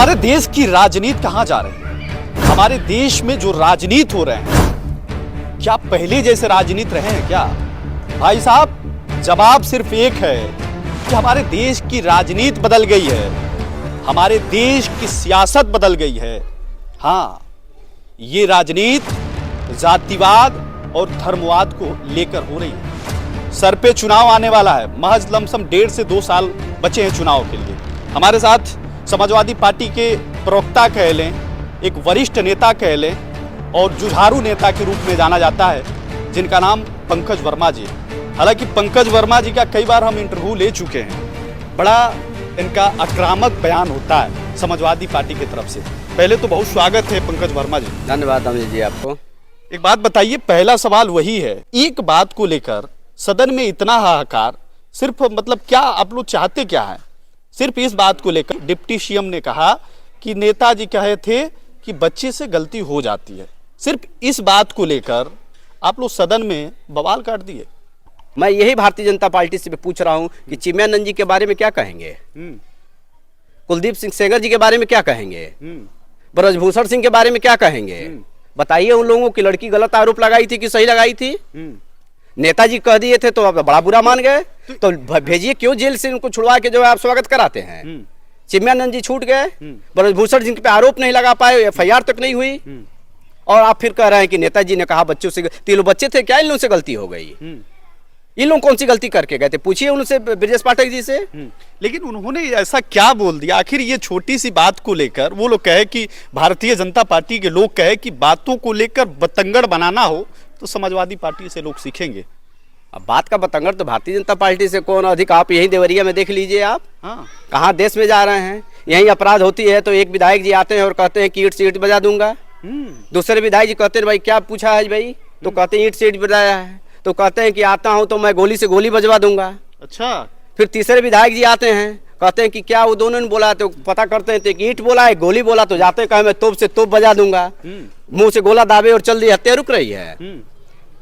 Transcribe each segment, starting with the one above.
हमारे देश की राजनीति कहां जा रही है? हमारे देश में जो राजनीति हो रहे हैं, क्या पहले जैसे राजनीति रहे हैं क्या? भाई साहब, जवाब सिर्फ एक है कि हमारे देश की राजनीति बदल गई है, हमारे देश की सियासत बदल गई है। हाँ, ये राजनीति जातिवाद और धर्मवाद को लेकर हो रही है। सर पे चुनाव आने वाला है, महज लमसम 1.5 से 2 साल बचे हैं चुनाव के लिए। हमारे साथ समाजवादी पार्टी के प्रवक्ता कह लें, एक वरिष्ठ नेता कह लें और जुझारू नेता के रूप में जाना जाता है, जिनका नाम पंकज वर्मा जी। हालांकि पंकज वर्मा जी का कई बार हम इंटरव्यू ले चुके हैं। बड़ा इनका आक्रामक बयान होता है समाजवादी पार्टी की तरफ से। पहले तो बहुत स्वागत है पंकज वर्मा जी। धन्यवाद अमित जी आपको। एक बात बताइए, पहला सवाल वही है, एक बात को लेकर सदन में इतना हाहाकार, सिर्फ मतलब क्या आप लोग चाहते क्या है? सिर्फ इस बात को लेकर डिप्टी सीएम ने कहा कि नेताजी कहे थे कि बच्चे से गलती हो जाती है। सिर्फ इस बात को लेकर आप लोग सदन में बवाल काट दिए। मैं यही भारतीय जनता पार्टी से पूछ रहा हूं कि चिमयानंद जी के बारे में क्या कहेंगे, कुलदीप सिंह सेंगर जी के बारे में क्या कहेंगे, ब्रजभूषण सिंह के बारे में क्या कहेंगे? बताइए, उन लोगों की लड़की गलत आरोप लगाई थी कि सही लगाई थी? नेताजी कह दिए थे तो आप बड़ा बुरा मान गए, तो भेजिए, क्यों जेल से उनको छुड़वा के जो है आप स्वागत कराते हैं? चिमयानंद जी छूट गए, ब्रजभूषण सिंह पे आरोप नहीं लगा पाए, एफआईआर तक नहीं हुई, और आप फिर कह रहे हैं कि नेताजी ने कहा बच्चों से। 3 लोग बच्चे थे क्या, इन लोगों से गलती हो गई? इन लोग कौन सी गलती करके गए थे? पूछिए उनसे, ब्रजेश पाठक जी से। लेकिन उन्होंने ऐसा क्या बोल दिया? आखिर ये छोटी सी बात को लेकर वो लोग कहे कि भारतीय जनता पार्टी के लोग कहे कि बातों को लेकर बतंगड़ बनाना हो तो समाजवादी पार्टी से लोग सीखेंगे। अब बात का बतंगड़ तो भारतीय जनता पार्टी से कौन अधिक? आप यही देवरिया में देख लीजिए आप। हाँ, कहाँ देश में जा रहे हैं? यही अपराध होती है तो एक विधायक जी आते हैं और कहते हैं कि ईंट से ईंट बजा दूंगा। दूसरे विधायक जी कहते हैं भाई क्या पूछा है भाई, तो कहते हैं ईंट से ईंट बजाया है, तो कहते हैं कि आता हूं तो मैं गोली से गोली बजवा दूंगा। अच्छा। फिर तीसरे विधायक जी आते हैं, कहते हैं कि क्या वो दोनों ने बोला, तो पता करते हैं तो एक ईंट बोला है, गोली बोला, तो जाते हैं कहे मैं तोप से तोप बजा दूंगा। मुंह से गोला दाबे और चल दी, हत्या रुक रही है।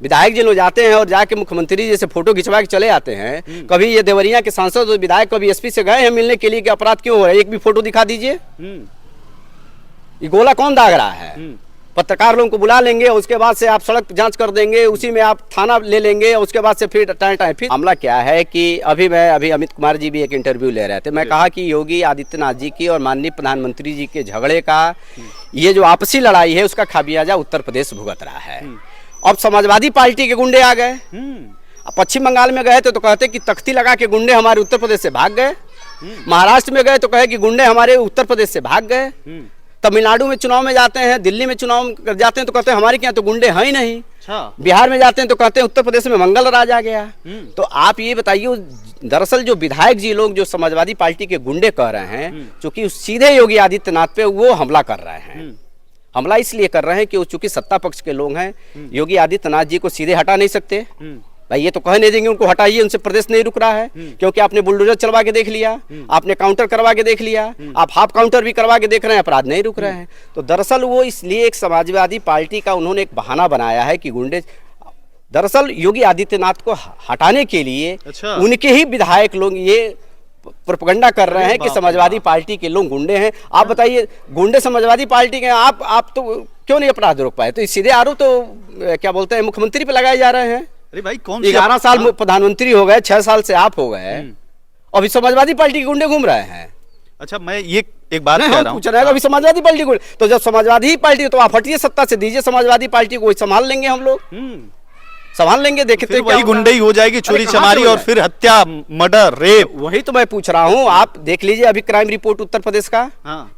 विधायक जी लोग जाते हैं और जाके मुख्यमंत्री जी से फोटो खिंचवा के चले आते हैं। कभी ये देवरिया के सांसद और विधायक कभी एसपी से गए हैं मिलने के लिए कि अपराध क्यों हो रहा है? एक भी फोटो दिखा दीजिए। ये गोला कौन दाग रहा है? पत्रकार लोगों को बुला लेंगे, उसके बाद से आप सड़क जांच कर देंगे, उसी में आप थाना ले लेंगे, उसके बाद से फिर टाइम फिर मामला क्या है कि अभी अमित कुमार जी भी एक इंटरव्यू ले रहे थे। मैं कहा कि योगी आदित्यनाथ जी की और माननीय प्रधानमंत्री जी के झगड़े का ये जो आपसी लड़ाई है उसका खामियाजा उत्तर प्रदेश भुगत रहा है। अब समाजवादी पार्टी के गुंडे आ गए। पश्चिम बंगाल में गए थे तो कहते कि तख्ती लगा के गुंडे हमारे उत्तर प्रदेश से भाग गए। महाराष्ट्र में गए तो कहे कि गुंडे हमारे उत्तर प्रदेश से भाग गए। तमिलनाडु में चुनाव में जाते हैं, दिल्ली में चुनाव कर जाते हैं तो कहते हैं हमारे यहाँ तो गुंडे हैं ही नहीं। बिहार में जाते हैं तो कहते हैं उत्तर प्रदेश में मंगल राज आ गया। तो आप ये बताइए, दरअसल जो विधायक जी लोग जो समाजवादी पार्टी के गुंडे कह रहे हैं, चूंकि सीधे योगी आदित्यनाथ पे वो हमला कर रहे हैं। हमला इसलिए कर रहे हैं कि वो चूंकि सत्ता पक्ष के लोग हैं, योगी आदित्यनाथ जी को सीधे हटा नहीं सकते। भाई ये तो कह नहीं देंगे उनको हटाइए, उनसे प्रदेश नहीं रुक रहा है, क्योंकि आपने बुलडोजर चलवा के देख लिया, आपने काउंटर करवा के देख लिया, आप हाफ काउंटर भी करवा के देख रहे हैं, अपराध नहीं रुक रहे हैं। तो दरअसल वो इसलिए एक समाजवादी पार्टी का उन्होंने एक बहाना बनाया है कि गुंडे, दरअसल योगी आदित्यनाथ को हटाने के लिए उनके ही विधायक लोग ये प्रोपेगेंडा कर रहे हैं कि समाजवादी पार्टी के लोग गुंडे हैं। आप बताइए, गुंडे समाजवादी पार्टी के, आप तो क्यों नहीं अपराध रोक पाए? तो सीधे आरोप तो क्या बोलते हैं मुख्यमंत्री पे लगाए जा रहे हैं। अरे भाई, कौन 11 साल प्रधानमंत्री हो गए, 6 साल से आप हो गए, अभी समाजवादी पार्टी के गुंडे घूम रहे हैं। अच्छा, मैं ये एक बात कह रहा हूं, पूछ रहे हैं अभी समाजवादी पार्टी को, तो जब समाजवादी पार्टी तो आप हटिए सत्ता से, दीजिए समाजवादी पार्टी को, संभाल लेंगे हम लोग, संभाल लेंगे। देखते वही गुंडे ही हो जाएगी, चोरी चमारी और फिर हत्या, मर्डर, रेप। वही तो मैं पूछ रहा हूँ। आप देख लीजिए अभी क्राइम रिपोर्ट उत्तर प्रदेश का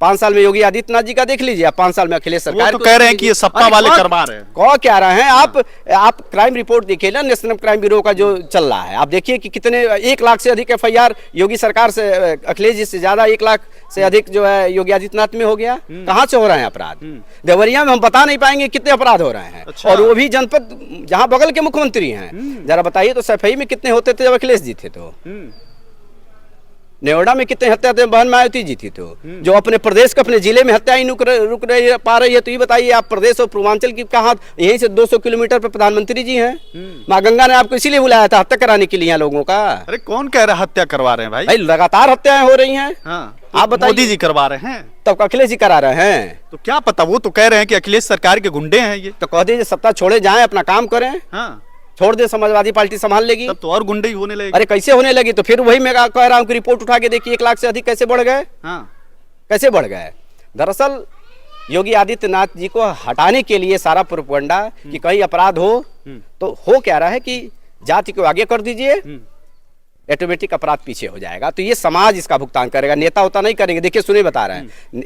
5 साल में योगी आदित्यनाथ जी का देख लीजिए, आप 5 साल में अखिलेश सरकार तो कह रहे हैं कि ये सपा वाले करवा रहे हैं। कौन कह रहे हैं? आप क्राइम रिपोर्ट देखिए ना, नेशनल क्राइम ब्यूरो का जो चल रहा है, आप देखिए कि कितने 1 लाख से अधिक एफआईआर योगी सरकार से, अखिलेश जी से ज्यादा 1 लाख से अधिक जो है योगी आदित्यनाथ में हो गया। कहाँ से हो रहे हैं अपराध? देवरिया में हम बता नहीं पाएंगे कितने अपराध हो रहे हैं। और वो भी जनपद जहाँ बगल के मुख्यमंत्री हैं। जरा बताइए तो सफाई में कितने होते थे जब अखिलेश जी थे? तो नेवड़ा में कितने हत्या थे बहन मायावती जी थी? तो जो अपने प्रदेश का, अपने जिले में हत्या ही रुक रही पा रही है। तो ये बताइए, आप प्रदेश और पूर्वांचल की कहा, यहीं से 200 किलोमीटर पे प्रधानमंत्री जी हैं। माँ गंगा ने आपको इसीलिए बुलाया था हत्या कराने के लिए यहाँ लोगों का। अरे कौन कह रहा है हत्या करवा रहे हैं भाई? लगातार हत्याएं हो रही हैं। आप बताइए, मोदी जी करवा रहे हैं। तब अखिलेश जी करा रहे हैं। तो क्या पता, वो तो कह रहे हैं कि अखिलेश सरकार के गुंडे हैं ये। तो कह दीजिए सत्ता छोड़े जाएं, अपना काम करें, हाँ, छोड़ दे, समाजवादी पार्टी संभाल लेगी। तब तो और गुंडे ही होने लगे। अरे कैसे होने लगी? तो फिर वही मैं कह रहा हूँ कि रिपोर्ट उठा के देखिए 1 लाख से अधिक कैसे बढ़ गए, हाँ, कैसे बढ़ गए। दरअसल योगी आदित्यनाथ जी को हटाने के लिए सारा प्रोपगंडा कि कहीं अपराध हो, तो हो क्या रहा है कि जाति को आगे कर दीजिए, ऑटोमेटिक अपराध पीछे हो जाएगा। तो ये समाज इसका भुगतान करेगा, नेता होता नहीं करेंगे। देखिए सुनिए, बता रहे हैं,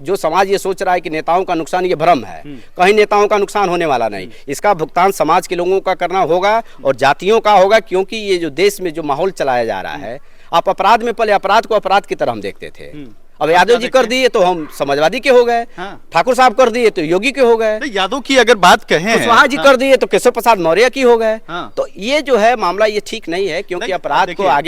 जो समाज ये सोच रहा है कि नेताओं का नुकसान, ये भ्रम है। कहीं नेताओं का नुकसान होने वाला नहीं, इसका भुगतान समाज के लोगों का करना होगा और जातियों का होगा। क्योंकि ये जो देश में जो माहौल चलाया जा रहा है, आप अपराध में पहले अपराध को अपराध की तरह हम देखते थे। अब यादव जी कर दिए तो हम समाजवादी के हो गए, हाँ। ठाकुर साहब कर दिए तो योगी के हो गए, यादव की अगर बात कहें, कुशवाहा जी कर दिए तो केशव प्रसाद मौर्य की हो गए। हाँ। तो ये जो है मामला, ये ठीक नहीं है, क्योंकि नहीं, अपराध को देखिए, आगे